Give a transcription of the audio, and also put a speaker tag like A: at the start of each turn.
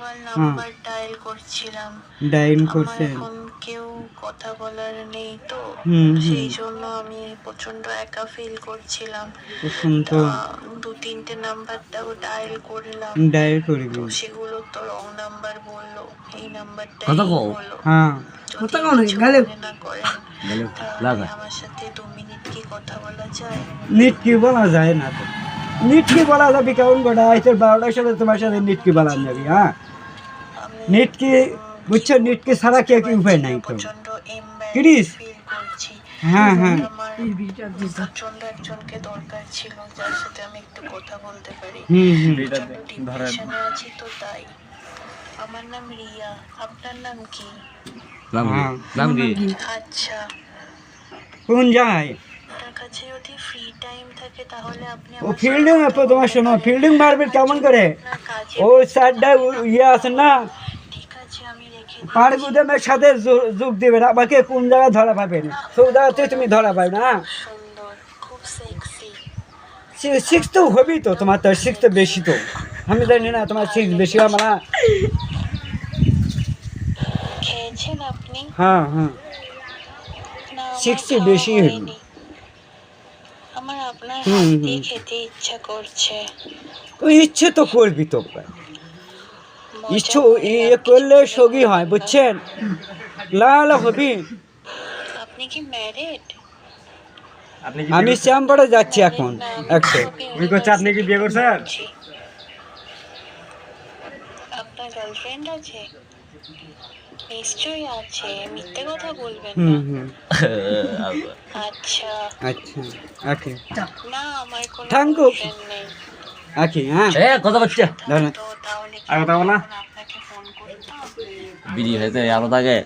A: Normal number dial করছিলাম।
B: ডাইন
A: আমার
B: করছেন।
A: এখন কেউ কথা বলার নেই তো, সেই জন্য আমি প্রচন্ড একা ফিল করছিলাম।
B: তো
A: দু তিনটে নাম্বারটাও ডায়াল করলাম,
B: ডাইল
A: তো
B: করবি।
A: সেগুলো তো রং নাম্বার বললো। এই নাম্বারটাই
C: কথা কও।
A: হলো।
B: হ্যাঁ
A: যদি কিছু মনে না করেন তাহলে আমার সাথে 2 মিনিট কি কথা বলা যায়?
B: নিটকি বলা যায় না তো, নিটকি বলা যাবে কেমন গোটা আইতে 12টার সাথে তোমার সাথে নিটকি বলা যাবি। হ্যাঁ
A: আমি
B: নিটকি বুঝছো, নিটকি ছাড়া কে কি উপায় নাই তো।
A: প্রচন্ড
B: ক্রিস?
A: ফিল করছি।
B: হ্যাঁ হ্যাঁ
A: আমার প্রচন্ড একজনকে দরকার ছিল যার সাথে আমি একটু কথা বলতে পারি। প্রচন্ড ডিপ্রেশনে আছি তো তাই। আমার নাম রিয়া, আপনার নাম কি?
C: নাম কি?
A: আচ্ছা,
B: কোন যায়
A: আপনার কাছে যদি ফ্রি টাইম থাকে তাহলে আপনি
B: ও
A: আমার
B: ফিল্ডিং
A: সাথে
B: আপু,
A: কথা
B: তোমার
A: বলতে
B: শোনো
A: পারেন।
B: ফিল্ডিং মারবে কেমন করে,
A: আপনার কাজে
B: ও সাইডটা ইয়ে আছে না,
A: ঠিক আছে আমি রেখে
B: পাড় গুদামের সাথে যোগ দিবে না, আমাকে কোন জায়গায় ধরা পাবে না, সব জায়গাতে তুমি ধরা পাবে না।
A: সুন্দর, খুব সেক্সি।
B: সিক্স তো হবেই তো, তোমার তো সিক্স তো বেশি তো, আমি জানি না তোমার সিক্স বেশি হবে না।
A: খেয়েছেন আপনি?
B: হ্যাঁ হ্যাঁ
A: না, আমার
B: 60
A: খাওয়া
B: বেশি হলো।
A: হয়নি। আমার আপনার হাত দিয়ে খেতে ইচ্ছা করছে।
B: তো ইচ্ছে তো করবি তো,
A: মজা
B: ইচ্ছে
A: করে
B: ইয়ে
A: আপনি
B: করলে
A: চলে
B: সগি
A: গেলেন।
B: হয়, বুঝছেন, লাল হবি।
A: আপনি কি ম্যারিড?
B: আমি শ্যামপাড়ে যাচ্ছি এখন একশো।
A: আপনি কি বিয়ে করছেন? আপনার গার্লফ্রেন্ড আছে? নিশ্চয়ই আছে, মিথ্যে কথা বলবেন না। আচ্ছা
B: আচ্ছা ওকে
A: না, আমার কোনো
B: Thank you.
A: গার্লফ্রেন্ড নেই।
B: ওকে হ্যাঁ
C: কথা বলছে
B: ধন্যবাদ।
A: তো তাহলে কি আমি এখন আপনাকে ফোন করতাম?
C: বিড়ি হয়েছে আরো থাকে।